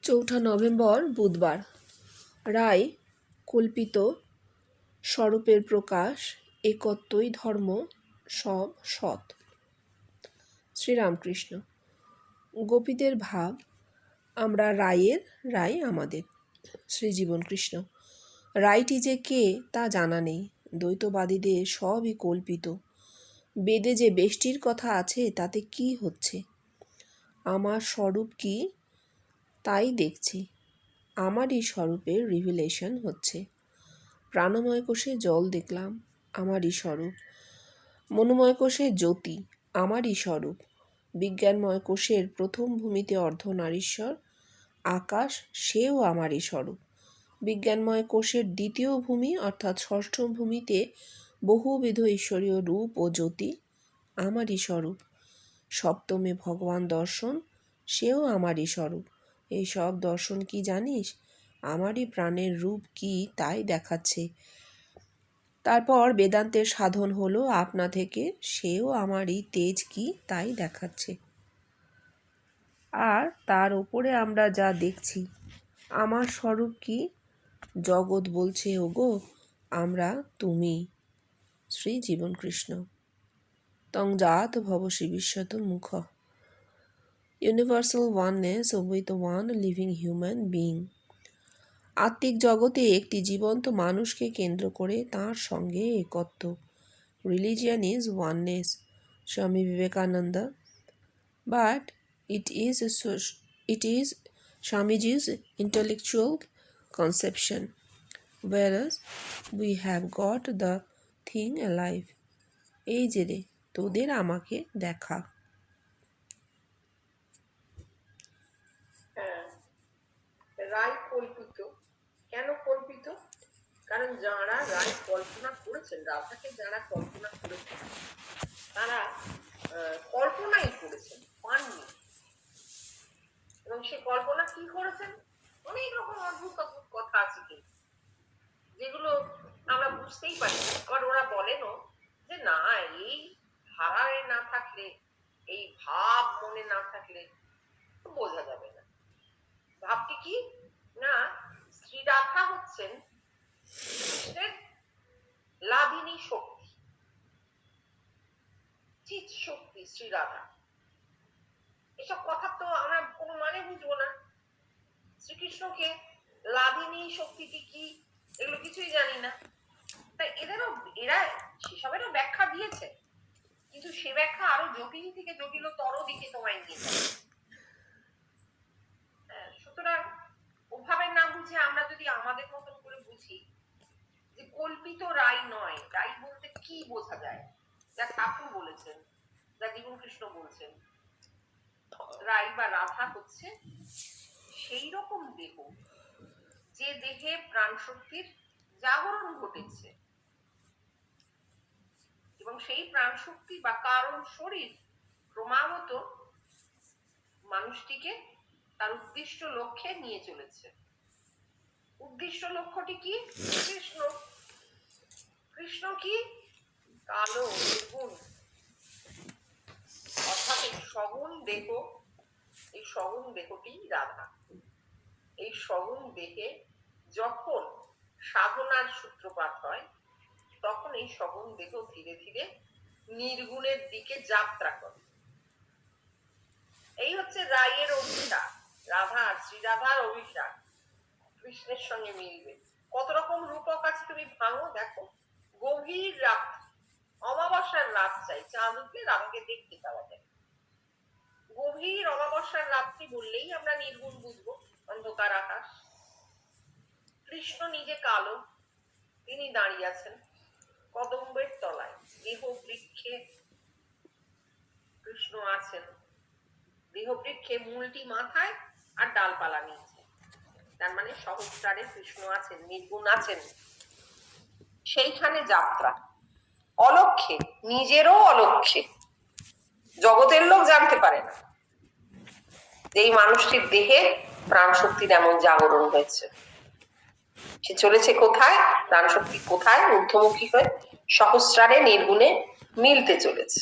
চৌঠা নভেম্বর বুধবার। রায় কল্পিত স্বরূপের প্রকাশ, একত্বই ধর্ম, সব সৎ। শ্রীরামকৃষ্ণ। গোপীদের ভাব, আমরা রায়ের, রায় আমাদের। শ্রীজীবন কৃষ্ণ। রায়টি যে কে তা জানা নেই, দ্বৈতবাদীদের সবই কল্পিত। বেদে যে বেষ্টির কথা আছে তাতে কি হচ্ছে? আমার স্বরূপ কি তাই দেখছি, আমারই স্বরূপের রিভিলেশন হচ্ছে। প্রাণময় কোষে জল দেখলাম, আমারই স্বরূপ। মনোময় কোষে জ্যোতি, আমারই স্বরূপ। বিজ্ঞানময় কোষের প্রথম ভূমিতে অর্ধনারীশ্বর, আকাশ, সেও আমারই স্বরূপ। বিজ্ঞানময় কোষের দ্বিতীয় ভূমি অর্থাৎ ষষ্ঠ ভূমিতে বহুবিধ ঈশ্বরীয় রূপ ও জ্যোতি, আমারই স্বরূপ। সপ্তমে ভগবান দর্শন, সেও আমারই স্বরূপ। এই সব দর্শন কি জানিস? আমারই প্রাণের রূপ কি তাই দেখাচ্ছে। তারপর বেদান্তের সাধন হলো আপনা থেকে, সেও আমারই তেজ কি তাই দেখাচ্ছে। আর তার ওপরে আমরা যা দেখছি, আমার স্বরূপ কি? জগৎ বলছে ওগো আমরা তুমি। শ্রী জীবন কৃষ্ণ। তং জাত ভবসি বিশ্বত মুখ। Universal oneness with one living human being. আত্মিক জগতে একটি জীবন্ত মানুষকে কেন্দ্র করে তাঁর সঙ্গে একত্ব। Religion is oneness, Swami Vivekananda, but it is Swamiji's intellectual conception, whereas we have got the thing alive. এই যে রে তোদের আমাকে দেখা। রায় কল্পিত। কেন কল্পিত? কারণ যারা রায় কল্পনা করেছেন, রাধাকে যারা কল্পনা করেছেন, তারা কল্পনাই করেছেন, পাননি। এবং সে কল্পনা কি করেছেন? অনেক রকম অদ্ভুত অদ্ভুত কথা আছে কিন্তু, যেগুলো আমরা বুঝতেই পারি। আবার ওরা বলেনও যে না, এই ধারায় না থাকলে, এই ভাব মনে না থাকলে বোঝা যাবে না। ভাবটি কি না, শ্রী রাধা হচ্ছেন কৃষ্ণের লাভিনী শক্তি, চিৎ শক্তি শ্রী রাধা। এসব কথা তো আমরা কোনো মানে বুঝবো না। শ্রীকৃষ্ণকে লাভিনী শক্তিটি কি এগুলো কিছুই জানি না। তাই এরা সেসবেরও ব্যাখ্যা দিয়েছে, কিন্তু সে ব্যাখ্যা আরো জটিল থেকে জটিলতর দিকে তোমায় নিয়ে যাবে। সুতরাং ওভাবে না বুঝে আমরা যদি আমাদের মতন করে বুঝি যে কল্পিত রায় নয়, রায় বলতে কি বোঝা যায়, যা ঠাকুর বলেছেন, যা জীবন কৃষ্ণ বলছেন, রায় বা রাধা হচ্ছে সেই রকম দেহ যে দেহে প্রাণ শক্তির জাগরণ ঘটেছে, এবং সেই প্রাণ শক্তি বা কারণ শরীর ক্রমাগত মানুষটিকে তার উদ্দিষ্ট লক্ষ্যে নিয়ে চলেছে। উদ্দিষ্ট লক্ষ্যটি কি? কৃষ্ণ। কৃষ্ণ কি? কালো, নির্গুণ, অর্থাৎ এই সগুণ দেহ, এই সগুণ দেহটি রাধা। এই সগুণ দেহে যখন সাধনার সূত্রপাত হয়, তখন এই সগুণ দেহ ধীরে ধীরে নির্গুণের দিকে যাত্রা করে। এই হচ্ছে রায়ের অভিষেক, রাধার, শ্রী রাধার অভিষেক কৃষ্ণের সঙ্গে মিলবে। কত রকম রূপক আছে তুমি ভাঙো দেখো। গভীর রাত, অমাবস্যার রাত চাই, চাঁদ উঠলে রাধাকে দেখতে পাওয়া যায়। গভীর অমাবস্যার রাত্রি বললেই আমরা নির্গুণ বুঝবো, অন্ধকার আকাশ। কৃষ্ণ নিজে কালো, তিনি দাঁড়িয়ে আছেন কদম্বের তলায়, দেহ বৃক্ষে কৃষ্ণ আছেন। দেহ বৃক্ষে মূলটি মাথায় আর ডালপালা নিয়েছে, তার মানে সহস্রারে কৃষ্ণ আছেন, নির্গুণ আছেন। সেইখানে যাত্রা অলক্ষ্যে, নিজেরও অলক্ষ্যে, জগতের লোক জানতে পারে না যে এই মানুষটির দেহে প্রাণ শক্তির এমন জাগরণ হয়েছে। সে চলেছে কোথায়? প্রাণ শক্তি কোথায়? ঊর্ধ্বমুখী হয়ে সহস্রারে নির্গুণে মিলতে চলেছে।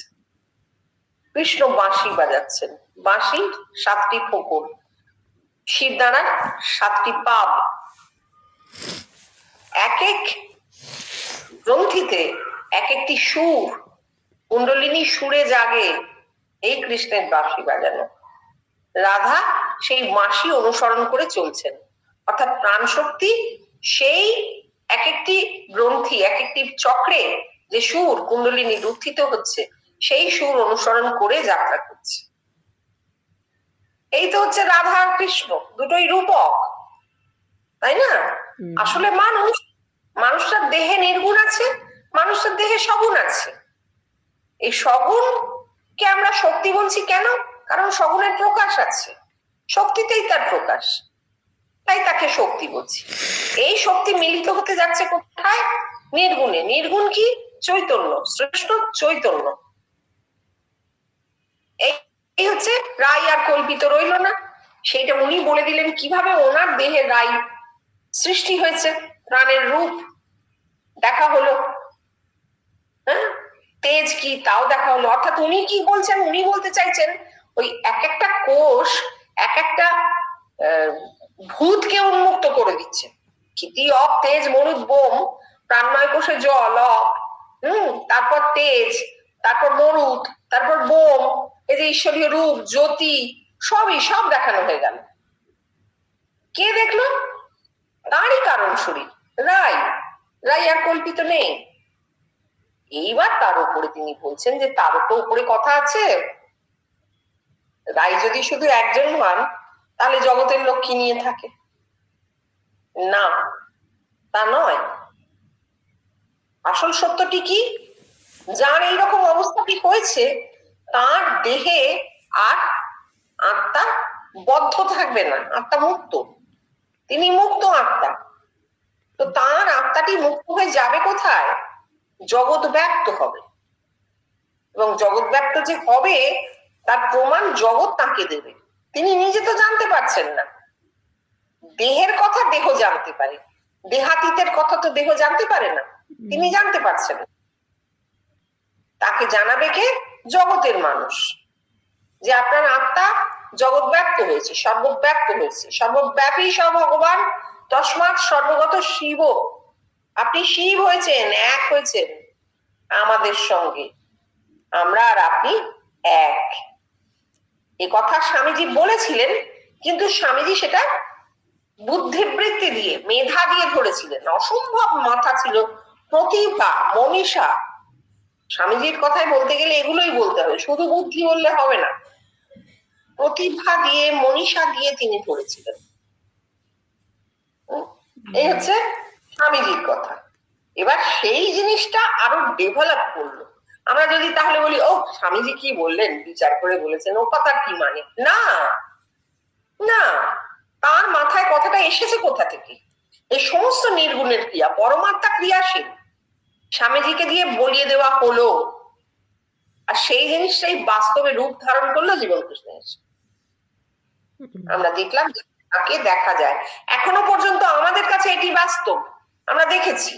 কৃষ্ণ বাঁশি বাজাচ্ছেন, বাঁশির 7টি ফোকর, শিরদাঁড়ার 7টি পাব, এক এক গ্রন্থিতে এক একটি সুর, কুণ্ডলিনী সুরে জাগে এই কৃষ্ণের বাঁশি বাজানো। রাধা সেই বাঁশি অনুসরণ করে চলছেন, অর্থাৎ প্রাণ শক্তি সেই এক একটি গ্রন্থি, এক একটি চক্রে যে সুর কুণ্ডলিনী উত্থিত হচ্ছে সেই সুর অনুসরণ করে যাত্রা করছে। এই তো হচ্ছে রাধা আর কৃষ্ণ, দুটোই রূপক, তাই না? আসলে মানুষটার দেহে নির্গুণ আছে, মানুষটার দেহে সগুণ আছে। এই সগুণকে আমরা শক্তি বলছি কেন? কারণ সগুণের প্রকাশ আছে, শক্তিতেই তার প্রকাশ, তাই তাকে শক্তি বলছি। এই শক্তি মিলিত হতে যাচ্ছে কোথায়? নির্গুণে। নির্গুণ কি? চৈতন্য, শ্রেষ্ঠ চৈতন্য। এই হচ্ছে রাই আর কল্পিত রইল না, সেইটা উনি বলে দিলেন কিভাবে ওনার দেহে রাই সৃষ্টি হয়েছে, প্রাণের রূপ দেখা হলো, হ্যাঁ, তেজ কি তাও দেখা হলো। অর্থাৎ উনি কি বলছেন? উনি বলতে চাইছেন ওই এক একটা কোষ এক একটা ভূতকে উন্মুক্ত করে দিচ্ছে। ক্ষিতি অপ তেজ মরুদ বোম, প্রাণময় কোষে জল অপ, তারপর তেজ, তারপর মরুদ, তারপর বোম, এই যে ঈশ্বরীয় রূপ জ্যোতি সব দেখানো হয়ে গেল। কে দেখলো? তারই কারণ শরীর রাই আর কল্পিত নেই। এইবার তার উপরে তিনি বলছেন যে তারও তো উপরে কথা আছে। রাই যদি শুধু একজন হন তাহলে জগতের লোক কি নিয়ে থাকে? না, তা নয়। আসল সত্যটি কি? যার এইরকম অবস্থাটি হয়েছে তার দেহে আর আত্মা বদ্ধ থাকবে না, আত্মা মুক্ত, তিনি মুক্ত আত্মা। তো তার আত্মাটি মুক্ত হয়ে যাবে কোথায়? জগৎ ব্যাপ্ত হবে, এবং জগৎ ব্যাপ্ত যে হবে তার প্রমাণ জগৎ তাকে দেবে। তিনি নিজে তো জানতে পারছেন না। দেহের কথা দেহ জানতে পারে, দেহাতীতের কথা তো দেহ জানতে পারে না, তিনি জানতে পারছেন। তাকে জানাবে কে? জগতের মানুষ, যে আপনার আত্মা জগৎ ব্যাপ্ত হয়েছে, সর্বব্যাপ্ত হয়েছে, সর্বব্যাপী সব ভগবান, তস্মাৎ সর্বগত শিব। আপনি শিব হয়েছেন, এক হয়েছেন আমাদের সঙ্গে, আমরা আর আপনি এক। এ কথা স্বামীজি বলেছিলেন, কিন্তু স্বামীজি সেটা বুদ্ধিবৃত্তি দিয়ে, মেধা দিয়ে ধরেছিলেন। অসম্ভব মাথা ছিল, প্রতিভা, মনীষা। স্বামীজির কথায় বলতে গেলে এগুলোই বলতে হবে, শুধু বুদ্ধি বললে হবে না, প্রতিভা দিয়ে, মনীষা দিয়ে তিনি ধরেছিলেন। এই হচ্ছে স্বামীজির কথা। এবার সেই জিনিসটা আরো ডেভেলপ করলো। আমরা যদি তাহলে বলি ও স্বামীজি কি বললেন, বিচার করে বলেছেন, ও কথা কি মানে? না না, তার মাথায় কথাটা এসেছে কোথা থেকে? এই সমস্ত নির্গুণের ক্রিয়া, পরমাত্মা ক্রিয়াশীল, স্বামীজিকে দিয়ে বলিয়ে দেওয়া হলো, আর সেই জিনিসটাই বাস্তবে রূপ ধারণ করলো জীবন কৃষ্ণের। আমরা দেখলাম তাকে দেখা যায়, এখনো পর্যন্ত আমাদের কাছে এটি বাস্তব, আমরা দেখেছি।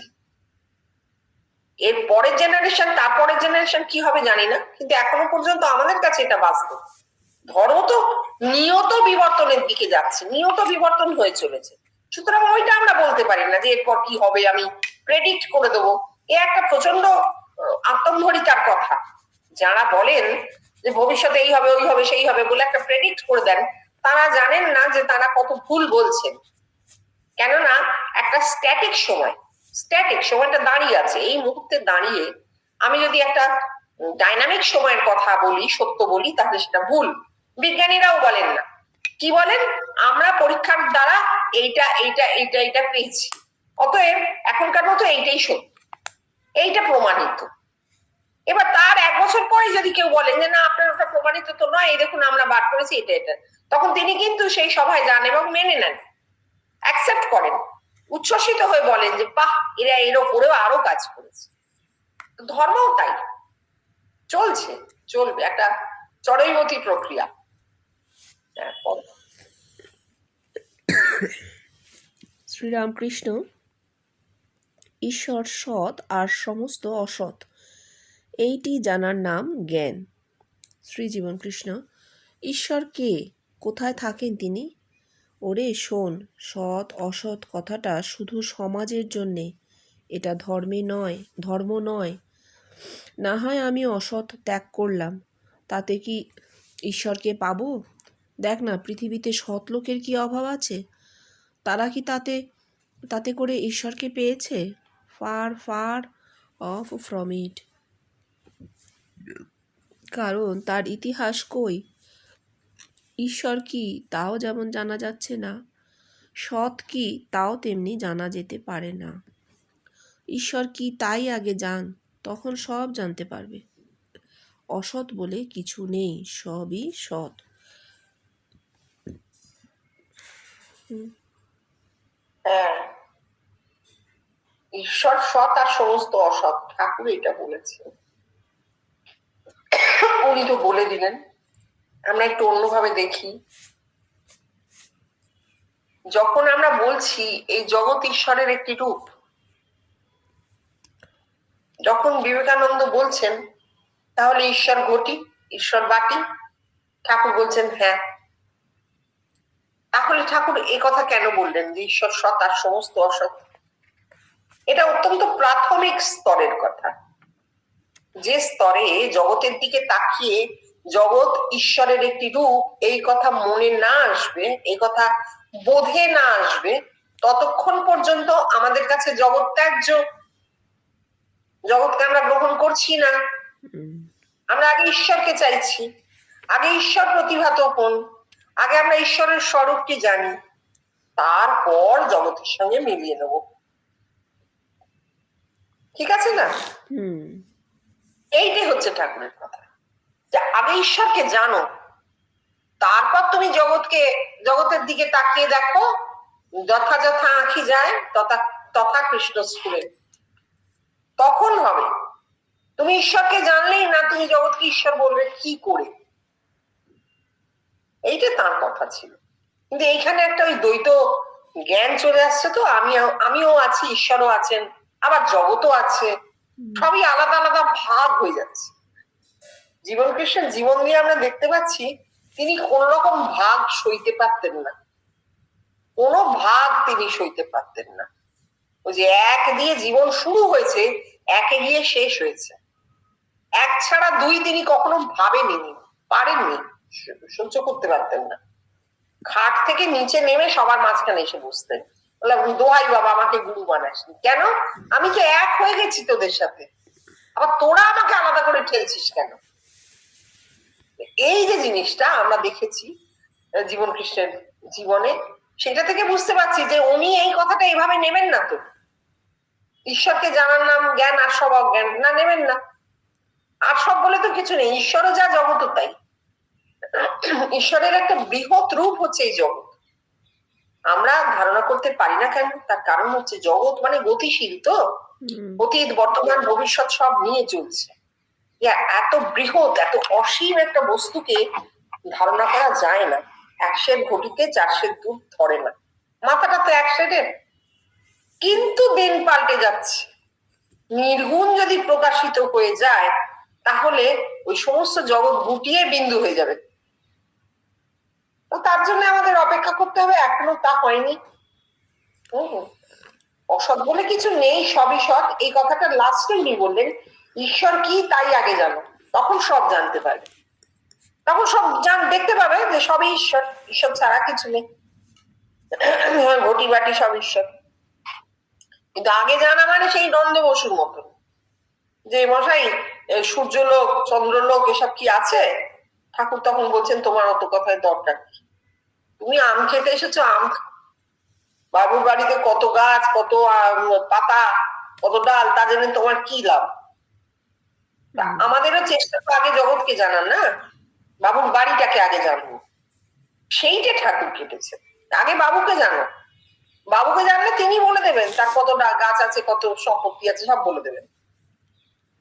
এর পরের জেনারেশন, তারপরের জেনারেশন কি হবে জানি না, কিন্তু এখনো পর্যন্ত আমাদের কাছে এটা বাস্তব। ধর্ম তো নিয়ত বিবর্তনের দিকে যাচ্ছে, নিয়ত বিবর্তন হয়ে চলেছে। সুতরাং ওইটা আমরা বলতে পারি না যে এরপর কি হবে আমি প্রেডিক্ট করে দেবো। এ একটা প্রচন্ড আত্মম্ভরিতার কথা। যারা বলেন যে ভবিষ্যতে এই হবে, ওই হবে, সেই হবে বলে একটা প্রেডিক্ট করে দেন, তারা জানেন না যে তারা কত ভুল বলছেন। কেননা একটা স্ট্যাটিক সময়টা দাঁড়িয়ে আছে, এই মুহূর্তে দাঁড়িয়ে আমি যদি একটা ডাইনামিক সময়ের কথা বলি, সত্য বলি, তাহলে সেটা ভুল। বিজ্ঞানীরাও বলেন না, কি বলেন? আমরা পরীক্ষার দ্বারা এইটা পেয়েছি, অতএব এখনকার মতো এইটাই সত্য, এইটা প্রমাণিত। এবার তার 1 বছর পরে যদি কেউ বলেন যে না আপনার ওটা প্রমাণিত তো নয়, এই দেখুন আমরা বার করেছি এটা, তখন তিনি কিন্তু সেই সভায় যান এবং মেনে নেন, অ্যাকসেপ্ট করেন, উচ্ছ্বসিত হয়ে বলেন যে বাহ, এরা এর ওপরেও আরো কাজ করেছে। ধর্মও তাই চলবে, একটা চরৈবতী প্রক্রিয়া। শ্রীরামকৃষ্ণ, ঈশ্বর সৎ আর সমস্ত অসৎ, এইটি জানার নাম জ্ঞান। শ্রীজীবন কৃষ্ণ, ঈশ্বর কে? কোথায় থাকেন তিনি? ওরে শোন, সৎ অসৎ কথাটা শুধু সমাজের জন্যে, এটা ধর্ম নয়। না হয় আমি অসৎ ত্যাগ করলাম, তাতে কি ঈশ্বরকে পাবো? দেখ না, পৃথিবীতে সৎ লোকের কি অভাব আছে? তারা কি তাতে করে ঈশ্বরকে পেয়েছে? Far far off from it. কারণ তার ইতিহাস কই, ঈশ্বর কি তাও যেমন জানা যাচ্ছে না, সৎ কি তাও তেমনি জানা যেতে পারে না। ঈশ্বর কি তাই আগে জান, তখন সব জানতে পারবে। অসৎ বলে কিছু নেই, সবই সৎ। হ্যাঁ, ঈশ্বর সৎ আর সমস্ত অসৎ, ঠাকুর এটা বলেছেন। উনি তো বলে দিলেন, আমরা একটু অন্যভাবে দেখি। যখন আমরা বলছি এই জগৎ ঈশ্বরের একটি রূপ, যখন বিবেকানন্দ বলছেন তাহলে ঈশ্বর ঘটি, ঈশ্বর বাটি, ঠাকুর বলছেন হ্যাঁ। তাহলে ঠাকুর এ কথা কেন বললেন যে ঈশ্বর সৎ আর সমস্ত অসৎ? এটা অত্যন্ত প্রাথমিক স্তরের কথা। যে স্তরে জগতের দিকে তাকিয়ে জগৎ ঈশ্বরের একটি রূপ এই কথা মনে না আসবে, এই কথা বোধে না আসবে, ততক্ষণ পর্যন্ত আমাদের কাছে জগৎ ত্যায্য, জগৎকে আমরা গ্রহণ করছি না। আমরা আগে ঈশ্বরকে চাইছি, আগে ঈশ্বর প্রতিভাত হন, আগে আমরা ঈশ্বরের স্বরূপটি জানি, তারপর জগতের সঙ্গে মিলিয়ে নেব। ঠিক আছে না? এইটাই হচ্ছে ঠাকুরের কথা, যে আগে ঈশ্বরকে জানো, তারপর তুমি জগতের দিকে তাকিয়ে দেখো, যথাযথা আঁখি যায় তথা কৃষ্ণ স্ফুরে, তখন হবে। তুমি ঈশ্বরকে জানলেই না, তুমি জগৎকে ঈশ্বর বলবে কি করে? এইটা তার কথা ছিল। কিন্তু এইখানে একটা ওই দ্বৈত জ্ঞান চলে আসছে, তো আমিও আছি, ঈশ্বরও আছেন, আবার জগৎও আছে, সবই আলাদা আলাদা ভাগ হয়ে যাচ্ছে। জীবন কৃষ্ণ জীবন দিয়ে আমরা দেখতে পাচ্ছি তিনি কোন রকম ভাগ সইতে পারতেন না, কোনো ভাগ তিনি সইতে পারতেন না। ওই যে এক দিয়ে জীবন শুরু হয়েছে, একে গিয়ে শেষ হয়েছে। এক ছাড়া দুই তিনি কখনো ভাবেনি, পারেননি, সহ্য করতে পারতেন না। খাট থেকে নিচে নেমে সবার মাঝখানে এসে বসতেন, বললাম দোহাই বাবা আমাকে গুরু বানাস। কেন? আমি তো এক হয়ে গেছি তোদের সাথে, আবার তোরা আমাকে আলাদা করে ঠেলছিস কেন? এই যে জিনিসটা আমরা দেখেছি জীবন কৃষ্ণের জীবনে, সেটা থেকে বুঝতে পারছি যে উনি এই কথাটা এভাবে নেবেন না। তো ঈশ্বরকে জানার নাম জ্ঞান আর সব অজ্ঞান, না, নেবেন না। আর সব বলে তো কিছু নেই, ঈশ্বরও যা জগৎও তাই। ঈশ্বরের একটা বৃহৎ রূপ হচ্ছে এই জগৎ, আমরা ধারণা করতে পারি না কেন? তার কারণ হচ্ছে জগৎ মানে গতিশীল, তো অতীত বর্তমান ভবিষ্যৎ সব নিয়ে চলছে। এত বৃহৎ এত অসীম একটা বস্তুকে ধারণা করা যায় না। এক সের ঘটিতে 4 সের দুধ ধরে না, মাথাটা তো এক সেরের। কিন্তু দিন পাল্টে যাচ্ছে, নির্গুণ যদি প্রকাশিত হয়ে যায় তাহলে ওই সমস্ত জগৎ গুটিয়ে বিন্দু হয়ে যাবে। তো তার জন্য আমাদের অপেক্ষা করতে হবে, এখনো তা হয়নি। অসৎ বলে কিছু নেই, সবই সৎ, এই কথাটা লাস্টে উনি বললেন। ঈশ্বর কি তাই আগে জানো, তখন সব জানতে পারবে, তখন সব দেখতে পাবে যে সবই ঈশ্বর, ঈশ্বর ছাড়া কিছু নেই, ঘটি বাটি সব ঈশ্বর। কিন্তু আগে জানা মানে সেই নন্দ বসুর মতন, যে মশাই সূর্যলোক চন্দ্রলোক এসব কি আছে? ঠাকুর তখন বলছেন তোমার অত কথায় দরকার কি, তুমি আম খেতে এসেছো, আম। বাবুর বাড়িতে কত গাছ, কত পাতা, কত ডাল, তা জেনে তোমার কি লাভ? আমাদেরও চেষ্টা তো আগে জগৎকে জানান না, বাবুর বাড়িটাকে আগে জানবো, সেইটা ঠাকুর কেটেছে। আগে বাবুকে জানো, বাবুকে জানলে তিনি বলে দেবেন তার কত গাছ আছে, কত সম্পত্তি আছে, সব বলে দেবেন।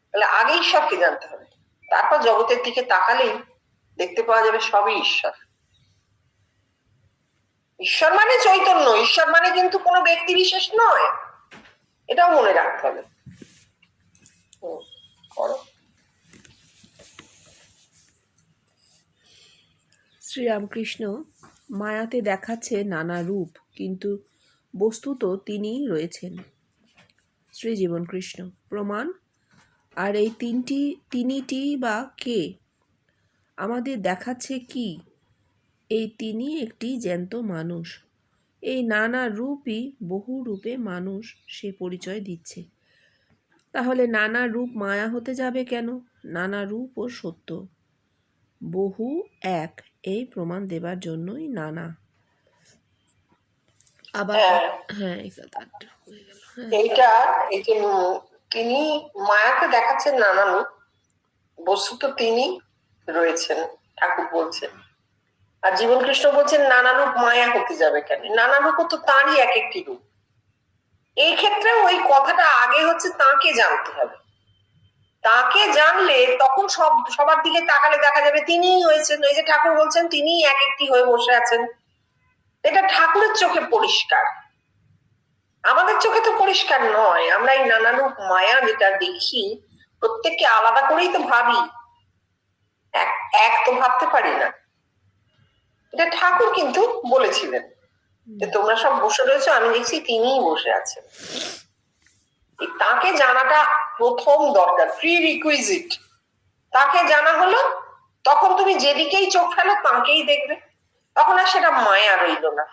তাহলে আগে ঈশ্বরকে জানতে হবে, তারপর জগতের দিকে তাকালেই দেখতে পাওয়া যাবে সবই ঈশ্বর। ঈশ্বর মানে চৈতন্য, ঈশ্বর মানে কিন্তু কোনো ব্যক্তি বিশেষ নয়, এটাও মনে রাখতে হবে। শ্রীরামকৃষ্ণ মায়াতে দেখাচ্ছে নানা রূপ, কিন্তু বস্তুত তিনিই রয়েছেন, শ্রীজীবন কৃষ্ণ। প্রমাণ? আর এই তিনিটি বা কে? আমাদের দেখাচ্ছে কি? এই তিনি একটি জ্যান্ত মানুষ। এই নানা রূপই বহু রূপে মানুষ সে পরিচয় দিচ্ছে। তাহলে নানা রূপ মায়া হতে যাবে কেন? নানা রূপ ও সত্য বহু এক, এই প্রমাণ দেবার জন্যই নানা। আবার হ্যাঁ, হ্যাঁ, এই কথাটা হয়ে গেল। হ্যাঁ, এইটা এই যে তিনি মায়াকে দেখাচ্ছেন নানা রূপ, বস্তুত তিনি রয়েছেন, ঠাকুর বলছেন। আর জীবন কৃষ্ণ বলছেন নানা রূপ মায়া হতে যাবে কেন? নানা রূপও তো তাঁরই এক একটি রূপ। এই ক্ষেত্রে ওই কথাটা আগে হচ্ছে তাকে জানতে হবে। তাকে জানলে তখন সবার দিকে তাকালে দেখা যাবে তিনিই হয়েছেন। এই যে ঠাকুর বলছেন তিনিই এক একটি হয়ে বসে আছেন, এটা ঠাকুরের চোখে পরিষ্কার, আমাদের চোখে তো পরিষ্কার নয়। আমরা এই নানা রূপ মায়া যেটা দেখি, প্রত্যেককে আলাদা করেই তো ভাবি, এক এক তো ভাবতে পারি না। এটা ঠাকুর কিন্তু বলেছিলেন যে তোমরা সব বসে রয়েছো, আমি দেখছি তিনিই বসে আছেন। তাকে জানাটা প্রথম দরকার, প্রি রিকুইজিট। তাকে জানা হলো, তখন তুমি যেদিকেই চোখ ফেলো তাকেই দেখবে, তখন আর সেটা মায়া রইল না।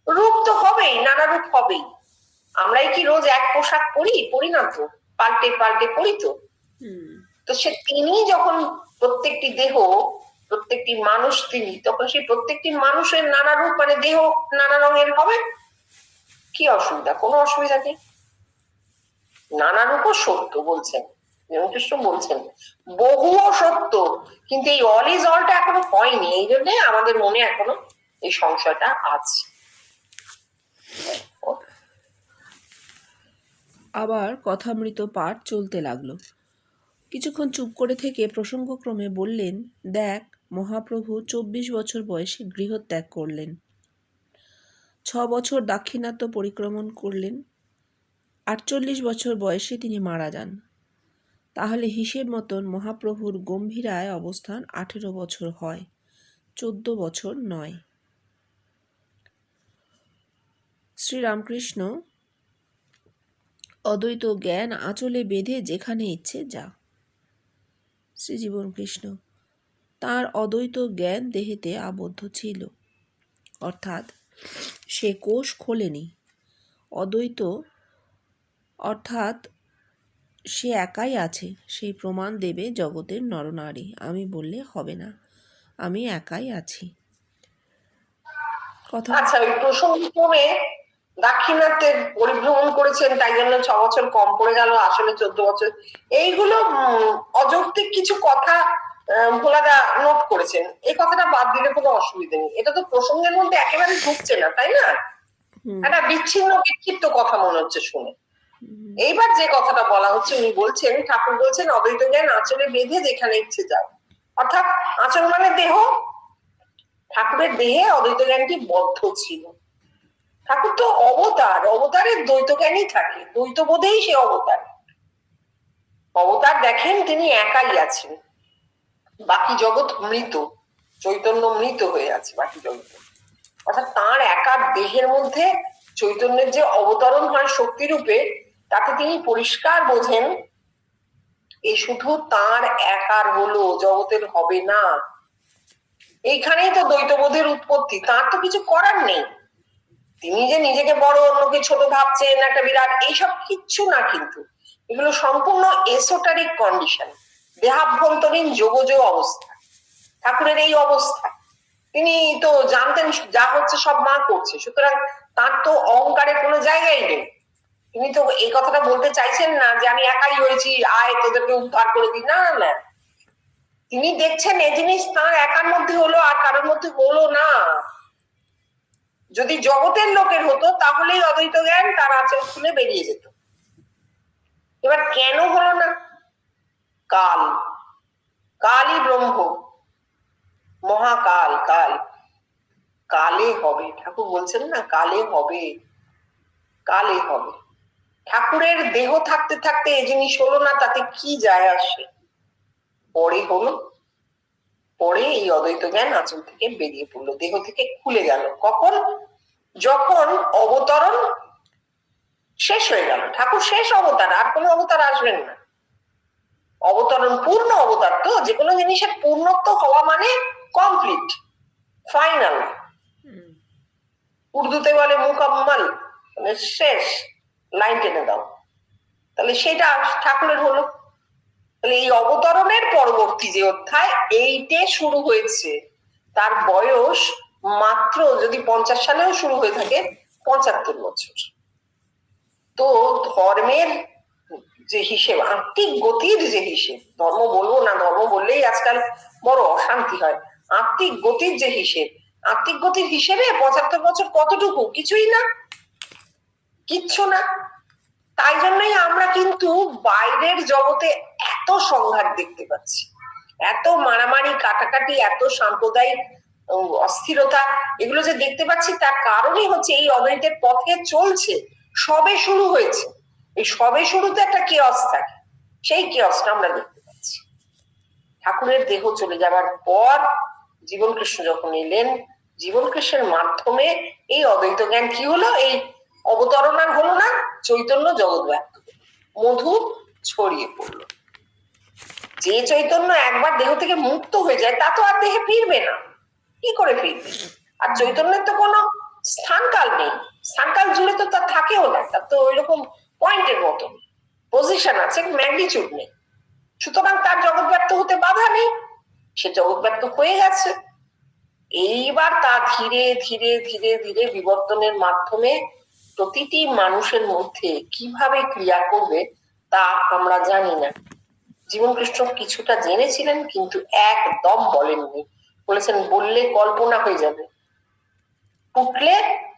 রূপ তো হবেই, নানা রূপ হবেই। আমরাই কি রোজ এক পোশাক পরি না তো, পাল্টে পাল্টে পরি তো। তো সে তিনি যখন প্রত্যেকটি দেহ, প্রত্যেকটি মানুষ তিনি, তখন সেই প্রত্যেকটি মানুষের নানা রূপ মানে দেহ নানা রঙের হবে, কি অসুবিধা? কোনো অসুবিধা নেই। নানা রূপও সত্য বলছেন কৃষ্ণ, বলছেন বহুও সত্য, কিন্তু এই অল ইজ অলটা এখনো হয়নি, এই জন্য আমাদের মনে এখনো এই সংশয়টা আছে। আবার কথামৃত পাঠ চলতে লাগলো। কিছুক্ষণ চুপ করে থেকে প্রসঙ্গক্রমে বললেন, দেখ, মহাপ্রভু 24 বছর বয়সে গৃহত্যাগ করলেন, 6 বছর দাক্ষিণাত্য পরিক্রমণ করলেন, 48 বছর বয়সে তিনি মারা যান। তাহলে হিসেব মতন মহাপ্রভুর গম্ভীরায় অবস্থান 18 বছর হয়, 14 বছর নয়। শ্রীরামকৃষ্ণ, অদ্বৈত জ্ঞান আঁচলে বেঁধে যেখানে ইচ্ছে যা। শ্রীজীবন কৃষ্ণ, তাঁর অদ্বৈত জ্ঞান দেহেতে আবদ্ধ ছিল, অর্থাৎ সে কোষ খোলেনি। অদ্বৈত অর্থাৎ সে একাই আছে, সেই প্রমাণ দেবে জগতের নরনারী। আমি বললে হবে না, আমি একাই আছি। কথা আচ্ছা, ওই প্রসঙ্গক্রমে দাক্ষিণাত্যে পরিভ্রমণ করেছেন, তাই জন্য 6 বছর কম পড়ে গেল, আসলে 14 বছর। এইগুলো অযৌক্তিক কিছু কথা ভোলাদা নোট করেছেন। এই কথাটা বাদ দিলে কোনো অসুবিধা নেই, এটা তো প্রসঙ্গের মধ্যে একেবারে ঢুকছে না, তাই না? একটা বিচ্ছিন্ন বিক্ষিপ্ত কথা মনে হচ্ছে শুনে। এইবার যে কথাটা বলা হচ্ছে, উনি বলছেন, ঠাকুর বলছেন অদ্বৈত জ্ঞান আঁচলে বেঁধে যেখানে ইচ্ছে যাও, অর্থাৎ আঁচল মানে দেহ। ঠাকুরের দেহে অদ্বৈত জ্ঞানটি বদ্ধ ছিল। ঠাকুর তো অবতার, অবতারের দ্বৈত জ্ঞানই থাকে, দ্বৈত বোধেই সে অবতার। অবতার দেখেন তিনি একাই আছেন, বাকি জগৎ মৃত, চৈতন্য মৃত হয়ে আছে বাকি জগতে। অর্থাৎ তাঁর একার দেহের মধ্যে চৈতন্যের যে অবতরণ হয় শক্তি রূপে, তাতে তিনি পরিষ্কার বোঝেন এ শুধু তাঁর একার হলো, জগতের হবে না। এইখানেই তো দ্বৈতবোধের উৎপত্তি, তার তো কিছু করার নেই। তিনি যে নিজেকে বড়, অন্যকে ছোট ভাবছেন, একটা বিরাট, এইসব কিচ্ছু না, কিন্তু এগুলো সম্পূর্ণ এসোটারিক কন্ডিশন, দেহাভ্যন্তরীণ যোগজ অবস্থা। ঠাকুরের এই অবস্থা তিনি তো জানতেন যা হচ্ছে সব মা করছে, সুতরাং তার তো অহংকারের কোনো জায়গাই নেই। তিনি তো এই কথাটা বলতে চাইছেন না যে আমি একাই হয়েছি, আয় তোদেরকে উদ্ধার করে দিই, না না। তিনি দেখছেন এই জিনিস তার একার মধ্যে হলো, আর কারোর মধ্যে হলো না। যদি জগতের লোকের হতো তাহলেই অদ্বৈত জ্ঞান তার আঁচল খুলে বেরিয়ে যেত। এবার কেন হলো না? কাল, কালই ব্রহ্ম, মহাকাল, কাল, কালে হবে। ঠাকুর বলছেন না, কালে হবে, কালে হবে। ঠাকুরের দেহ থাকতে থাকতে এই জিনিস হলো না, তাতে কি যায় আসে? পরে হলো। পরে এই অদ্বৈত জ্ঞান আঁচল থেকে বেরিয়ে পড়লো, দেহ থেকে খুলে গেল। কখন? যখন অবতরণ শেষ হয়ে গেল। ঠাকুর শেষ অবতার, আর কোনো অবতার আসবেন না। অবতরণ পূর্ণ অবতার, তো যে কোনো জিনিসের পূর্ণত্ব হওয়া মানে কমপ্লিট, ফাইনাল। উর্দুতে বলে মুকাম্মাল, মানে শেষ, লাইন টেনে দাও। তাহলে সেটা ঠাকুরের হলো। তাহলে এই অবতরণের পরবর্তী যে অধ্যায় এইটে শুরু হয়েছে, তার বয়স মাত্র, যদি 50 সালেও শুরু হয়ে থাকে, 75 বছর। তো ধর্মের যে হিসেব, আত্মিক গতির যে হিসেব, ধর্ম বলবো না, ধর্ম বললেই আজকাল বড় অশান্তি হয়। আত্মিক গতির যে হিসেব, আত্মিক গতির হিসেবে 75 বছর কতটুকু? কিছুই না, কিচ্ছু না। তাই জন্যই আমরা কিন্তু বাইরের জগতে এত সংঘাত দেখতে পাচ্ছি, এত মারামারি কাটাকাটি, এত সাম্প্রদায়িক অস্থিরতা, এগুলো যে দেখতে পাচ্ছি, তার কারণই হচ্ছে এই অদ্বৈতের পথে চলছে। সবে শুরু হয়েছে, এই সবে শুরুতে একটা কেয়স থাকে, সেই কেয়সটা আমরা দেখতে পাচ্ছি। ঠাকুরের দেহ চলে যাবার পর জীবন কৃষ্ণ যখন এলেন, জীবন কৃষ্ণের মাধ্যমে এই অদ্বৈত জ্ঞান কি হলো? এই অবতরণ আর হলো না, চৈতন্য জগৎ ব্যাপ্ত, মধু ছড়িয়ে পড়লো। যে চৈতন্য একবার দেহ থেকে মুক্ত হয়ে যায়, তা তো আর দেহে ফিরবে না। কি করে ফিরবে? আর চৈতন্যের তো কোনো স্থানকাল নেই, স্থানকাল জুড়ে তো তার থাকেও না, তার তো ওই রকম পয়েন্টের মতো পজিশন আছে, ম্যাগনিটিউড নেই। সুতরাং তার জগৎ ব্যক্ত হতে বাধা নেই, সে জগৎ ব্যক্ত হয়ে গেছে। এইবার তা ধীরে ধীরে ধীরে ধীরে বিবর্তনের মাধ্যমে প্রতিটি মানুষের মধ্যে কিভাবে ক্রিয়া করবে তা আমরা জানি না। জীবন কৃষ্ণ কিছুটা জেনেছিলেন, কিন্তু একদম বলেননি। বলেছেন বললে কল্পনা হয়ে যাবে, ফুটলে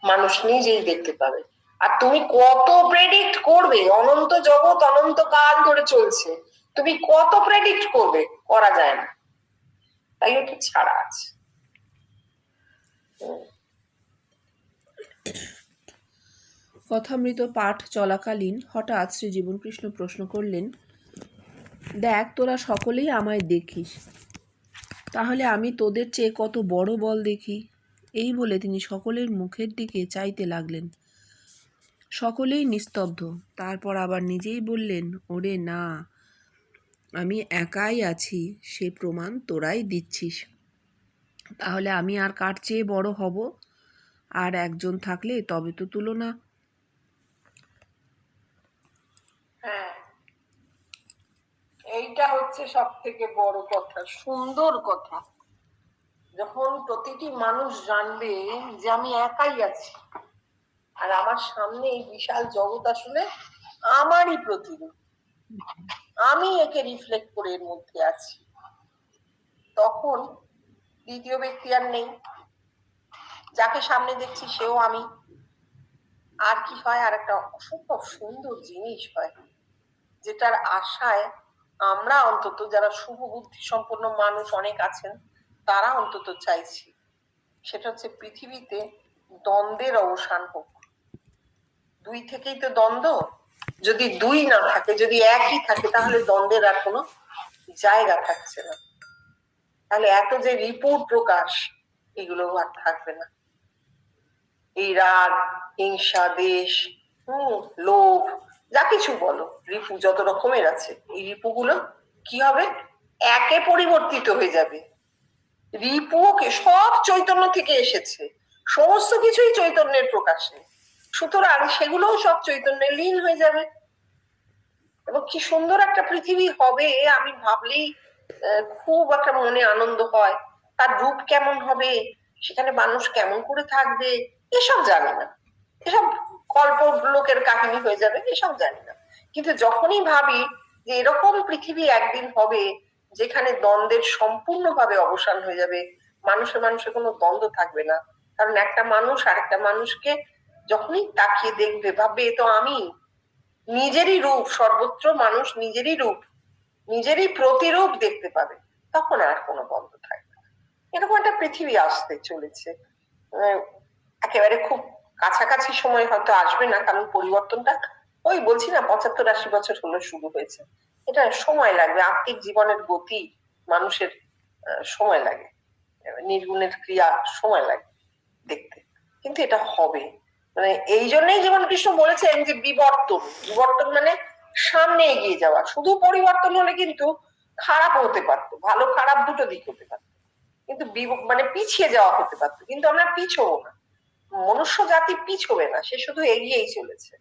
মানুষ নিজেই দেখতে পাবে। আর তুমি কত প্রেডিক্ট করবে? অনন্ত জগৎ অনন্ত কাল ধরে চলছে, তুমি কত প্রেডিক্ট করবে? করা যায় না, তাই ওটা ছাড়া আছে। কথামৃত পাঠ চলাকালীন হঠাৎ শ্রী জীবনকৃষ্ণ প্রশ্ন করলেন, দেখ, তোরা সকলেই আমায় দেখিস, তাহলে আমি তোদের চেয়ে কত বড় বল দেখি। এই বলে তিনি সকলের মুখের দিকে চাইতে লাগলেন। সকলেই নিস্তব্ধ। তারপর আবার নিজেই বললেন, ওরে না, আমি একাই আছি, সে প্রমাণ তোরাই দিচ্ছিস। তাহলে আমি আর কার চেয়ে বড় হব? আর একজন থাকলে তবে তো তুলনা। হ্যাঁ, এইটা হচ্ছে সব থেকে বড় কথা, সুন্দর কথা। যখন প্রতিটি মানুষ জানবে যে আমি একাই আছি, আর আমার সামনে এই বিশাল জগৎ আসলে আমারই প্রতিরূপ, আমি একে রিফ্লেক্ট করে এর মধ্যে আছি, তখন দ্বিতীয় ব্যক্তি আর নেই। যাকে সামনে দেখছি সেও আমি। আর কি হয়? আর একটা অসম্ভব সুন্দর জিনিস হয়, যেটার আশায় আমরা অন্তত, যারা শুভ বুদ্ধি সম্পন্ন মানুষ অনেক আছেন, তারা অন্তত চাইছি। সেটা হচ্ছে পৃথিবীতে দ্বন্দ্বের অবসান হোক। দুই থেকেই তো দ্বন্দ্ব। যদি দুই না থাকে, যদি একই থাকে, তাহলে দ্বন্দ্বের আর কোনো জায়গা থাকছে না। তাহলে এত যে রিপোর্ট প্রকাশ, এগুলো আর থাকবে না। এই রাগ, হিংসা, দেশ, লোভ, যা কিছু বলো, রিপু যত রকমের আছে, এই রিপুগুলো কি হবে? একে পরিবর্তিত হয়ে যাবে। রিপুকে সব চৈতন্য থেকে এসেছে, সমস্ত কিছুই চৈতন্যের প্রকাশে, সুতরাং সেগুলোও সব চৈতন্যে লীন হয়ে যাবে। এবং কি সুন্দর একটা পৃথিবী হবে, আমি ভাবলেই খুব একটা মনে আনন্দ হয়। তার রূপ কেমন হবে, সেখানে মানুষ কেমন করে থাকবে, এসব জানি না, এসব কল্প লোকের কাহিনী হয়ে যাবে, এসব জানি না। কিন্তু যখনই ভাবি যে এরকম পৃথিবী একদিন হবে যেখানে দ্বন্দ্বের সম্পূর্ণভাবে অবসান হয়ে যাবে, মানুষে মানুষে কোনো দ্বন্দ্ব থাকবে না, কারণ একটা মানুষ আর একটা মানুষকে যখনই তাকিয়ে দেখবে, ভাববে এ তো আমি, নিজেরই রূপ, সর্বত্র মানুষ নিজেরই রূপ, নিজেরই প্রতিরূপ দেখতে পাবে, তখন আর কোনো দ্বন্দ্ব থাকবে না। এরকম একটা পৃথিবী আসতে চলেছে। একেবারে খুব কাছাকাছি সময় হয়তো আসবে না, কারণ পরিবর্তনটা ওই বলছি না 75-80 বছর হলো শুরু হয়েছে। এটা সময় লাগবে। আত্মিক জীবনের গতি, মানুষের সময় লাগে, নির্গুণের ক্রিয়া সময় লাগে দেখতে, কিন্তু এটা হবে। মানে এই জন্যই জীবন কৃষ্ণ বলেছেন যে বিবর্তন, বিবর্তন মানে সামনে এগিয়ে যাওয়া। শুধু পরিবর্তন হলে কিন্তু খারাপ হতে পারতো, ভালো খারাপ দুটো দিক হতে পারতো, কিন্তু মানে পিছিয়ে যাওয়া হতে পারতো, কিন্তু আমরা পিছবো না, মনুষ্য জাতি পিছবে না, সে শুধু এগিয়েই চলেছে।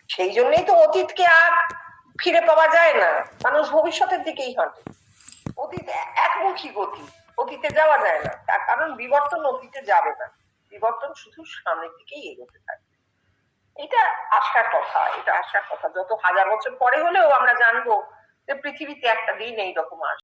সেই জন্যই তো অতীতকে আর ফিরে পাওয়া যায় না, মানুষ ভবিষ্যতের দিকেই হাঁটে। অতীত একমুখী গতি, অতীতে যাওয়া যায় না, তার কারণ বিবর্তন অতীতে যাবে না, বিবর্তন শুধু সামনের দিকেই এগোতে থাকবে। এটা আশার কথা, এটা আশার কথা। যত হাজার বছর পরে হলেও আমরা জানবো যে পৃথিবীতে একটা দিন এইরকম আসবে।